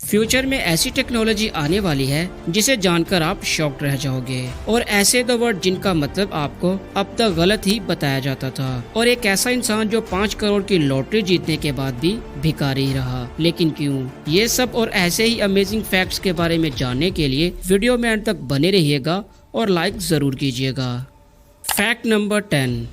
Future में ऐसी technology आने वाली है जिसे जानकर आप शॉक्ड रह जाओगे। और ऐसे दो वर्ड जिनका मतलब आपको अब तक गलत ही बताया जाता था। और एक ऐसा इंसान जो 5 करोड़ की लॉटरी जीतने के बाद भी भिखारी ही रहा। लेकिन क्यों? ये सब और ऐसे ही अमेजिंग फैक्ट्स के बारे में जानने के लिए वीडियो में अंत तक बने रहिएगा और लाइक जरूर कीजिएगा। Fact number 10।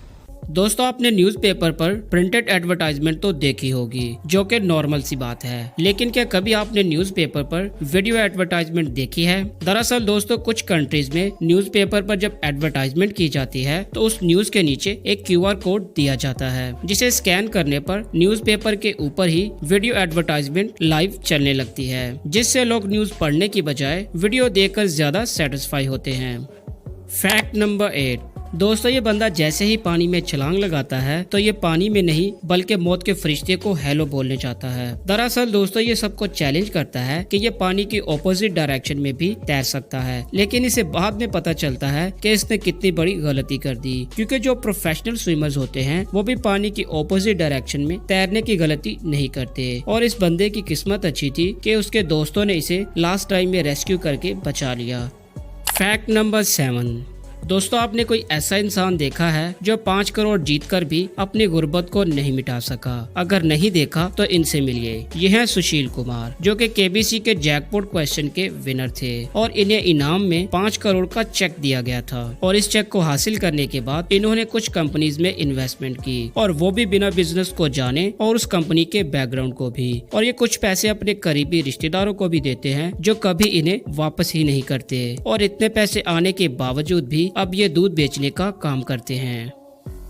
दोस्तों, आपने न्यूज़पेपर पर प्रिंटेड एडवर्टाइजमेंट तो देखी होगी, जो कि नॉर्मल सी बात है। लेकिन क्या कभी आपने न्यूज़पेपर पर वीडियो एडवर्टाइजमेंट देखी है? दरअसल दोस्तों, कुछ कंट्रीज में न्यूज़पेपर पर जब एडवर्टाइजमेंट की जाती है तो उस न्यूज के नीचे एक QR कोड दिया जाता है, जिसे स्कैन करने पर न्यूज़पेपर के ऊपर ही वीडियो एडवर्टाइजमेंट लाइव चलने लगती है, जिससे लोग न्यूज पढ़ने की बजाय वीडियो देखकर ज्यादा सेटिस्फाई होते हैं। Fact number 8। दोस्तों, ये बंदा जैसे ही पानी में छलांग लगाता है तो ये पानी में नहीं बल्कि मौत के फरिश्ते को हेलो बोलने जाता है। दरअसल दोस्तों, ये सबको चैलेंज करता है कि ये पानी की ऑपोजिट डायरेक्शन में भी तैर सकता है। लेकिन इसे बाद में पता चलता है कि इसने कितनी बड़ी गलती कर दी, क्योंकि जो प्रोफेशनल स्विमर्स होते हैं वो भी पानी की ऑपोजिट डायरेक्शन में तैरने की गलती नहीं करते। और इस बंदे की किस्मत अच्छी थी कि उसके दोस्तों ने इसे लास्ट टाइम में रेस्क्यू करके बचा लिया। Fact number 7। दोस्तों, आपने कोई ऐसा इंसान देखा है जो 5 करोड़ जीतकर भी अपनी गुर्बत को नहीं मिटा सका? अगर नहीं देखा तो इनसे मिलिए। ये हैं सुशील कुमार, जो कि KBC के जैकपॉट क्वेश्चन के विनर थे और इन्हें इनाम में 5 करोड़ का चेक दिया गया था। और इस चेक को हासिल करने के बाद इन्होंने कुछ कंपनीज में इन्वेस्टमेंट की, और वो भी बिना बिजनेस को जाने और उस कंपनी के बैकग्राउंड को भी। और ये कुछ पैसे अपने करीबी रिश्तेदारों को भी देते हैं, जो कभी इन्हें वापस ही नहीं करते। और इतने पैसे आने के बावजूद भी अब ये दूध बेचने का काम करते हैं।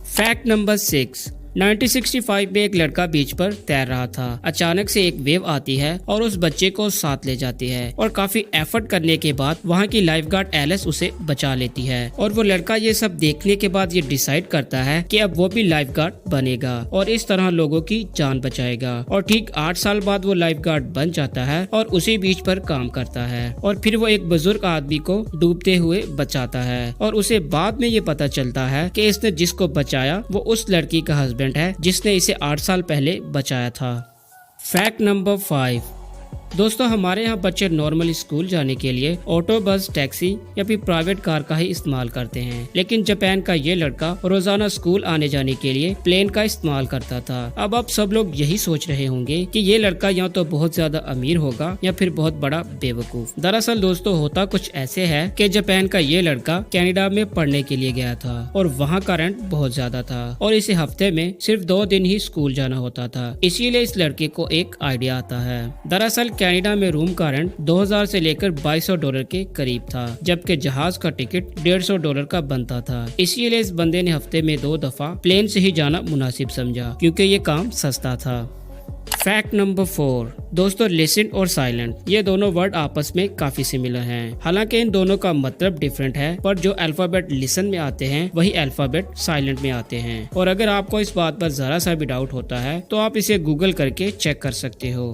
Fact number 6। 1965 में एक लड़का बीच पर तैर रहा था। अचानक से एक वेव आती है और उस बच्चे को साथ ले जाती है, और काफी एफर्ट करने के बाद वहाँ की लाइफगार्ड एलिस उसे बचा लेती है। और वो लड़का ये सब देखने के बाद ये डिसाइड करता है कि अब वो भी लाइफगार्ड बनेगा और इस तरह लोगों की जान बचाएगा। और ठीक 8 साल बाद वो लाइफगार्ड बन जाता है और उसी बीच पर काम करता है। और फिर वो एक बुजुर्ग आदमी को डूबते हुए बचाता है, और उसे बाद में ये पता चलता है कि इसने जिसको बचाया वो उस लड़की का हस्बैंड है जिसने इसे 8 साल पहले बचाया था। Fact number 5। दोस्तों, हमारे यहाँ बच्चे नॉर्मली स्कूल जाने के लिए ऑटो, बस, टैक्सी या फिर प्राइवेट कार का ही इस्तेमाल करते हैं। लेकिन जापान का ये लड़का रोजाना स्कूल आने जाने के लिए प्लेन का इस्तेमाल करता था। अब आप सब लोग यही सोच रहे होंगे कि ये लड़का या तो बहुत ज्यादा अमीर होगा या फिर बहुत बड़ा बेवकूफ। दरअसल दोस्तों, होता कुछ ऐसे है कि जापान का ये लड़का कनाडा में पढ़ने के लिए गया था, और वहाँ का रेंट बहुत ज्यादा था, और इसे हफ्ते में सिर्फ 2 दिन ही स्कूल जाना होता था। इसीलिए इस लड़के को एक आइडिया आता है। दरअसल कनाडा में रूम का रेंट $2000 से लेकर $2200 के करीब था, जबकि जहाज का टिकट $150 का बनता था। इसीलिए इस बंदे ने हफ्ते में 2 दफा प्लेन से ही जाना मुनासिब समझा, क्योंकि ये काम सस्ता था। Fact number 4। दोस्तों, लिसन और साइलेंट, ये दोनों वर्ड आपस में काफी सिमिलर हैं। हालांकि इन दोनों का मतलब डिफरेंट है, पर जो अल्फाबेट लिसन में आते हैं वही अल्फाबेट साइलेंट में आते हैं। और अगर आपको इस बात पर जरा सा भी डाउट होता है तो आप इसे गूगल करके चेक कर सकते हो।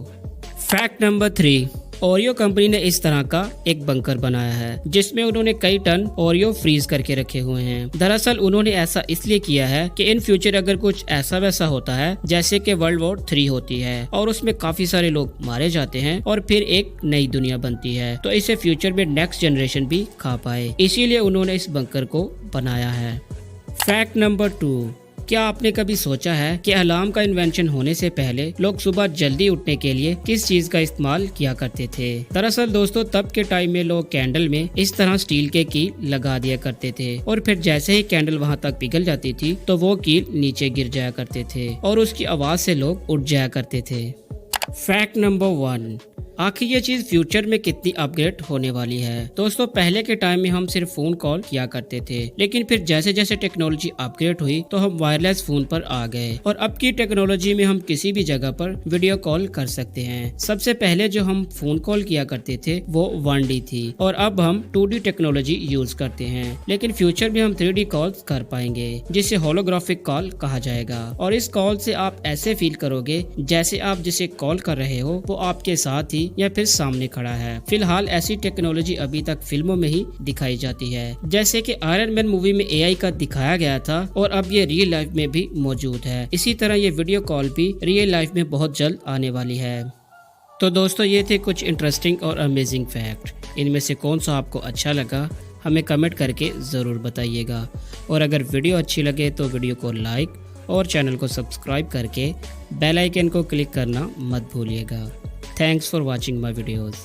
Fact number 3। ओरियो कंपनी ने इस तरह का एक बंकर बनाया है जिसमें उन्होंने कई टन ओरियो फ्रीज करके रखे हुए हैं। दरअसल उन्होंने ऐसा इसलिए किया है कि इन फ्यूचर अगर कुछ ऐसा वैसा होता है, जैसे कि वर्ल्ड वॉर 3 होती है और उसमें काफी सारे लोग मारे जाते हैं और फिर एक नई दुनिया बनती है, तो इसे फ्यूचर में नेक्स्ट जनरेशन भी खा पाए। इसीलिए उन्होंने इस बंकर को बनाया है। Fact number 2। क्या आपने कभी सोचा है कि अलार्म का इन्वेंशन होने से पहले लोग सुबह जल्दी उठने के लिए किस चीज का इस्तेमाल किया करते थे? दरअसल दोस्तों, तब के टाइम में लोग कैंडल में इस तरह स्टील के कील लगा दिया करते थे, और फिर जैसे ही कैंडल वहां तक पिघल जाती थी तो वो कील नीचे गिर जाया करते थे, और उसकी आवाज से लोग उठ जाया करते थे। Fact number 1। आखिर ये चीज फ्यूचर में कितनी अपग्रेड होने वाली है? दोस्तों, पहले के टाइम में हम सिर्फ फोन कॉल किया करते थे, लेकिन फिर जैसे जैसे टेक्नोलॉजी अपग्रेड हुई तो हम वायरलेस फोन पर आ गए, और अब की टेक्नोलॉजी में हम किसी भी जगह पर वीडियो कॉल कर सकते हैं। सबसे पहले जो हम फोन कॉल किया करते थे वो 1D थी, और अब हम 2D टेक्नोलॉजी यूज करते हैं। लेकिन फ्यूचर में हम 3D कॉल कर पाएंगे, जिसे होलोग्राफिक कॉल कहा जाएगा। और इस कॉल से आप ऐसे फील करोगे जैसे आप जिसे कॉल कर रहे हो वो आपके साथ ही या फिर सामने खड़ा है। फिलहाल ऐसी टेक्नोलॉजी अभी तक फिल्मों में ही दिखाई जाती है, जैसे कि आयरन मैन मूवी में AI का दिखाया गया था, और अब ये रियल लाइफ में भी मौजूद है। इसी तरह ये वीडियो कॉल भी रियल लाइफ में बहुत जल्द आने वाली है। तो दोस्तों ये थे कुछ इंटरेस्टिंग और अमेजिंग फैक्ट। इनमें से कौन सा आपको अच्छा लगा हमें कमेंट करके ज़रूर बताइएगा। और अगर वीडियो अच्छी लगे तो वीडियो को लाइक और चैनल को सब्सक्राइब करके बेल आइकन को क्लिक करना मत भूलिएगा। Thanks for watching my videos.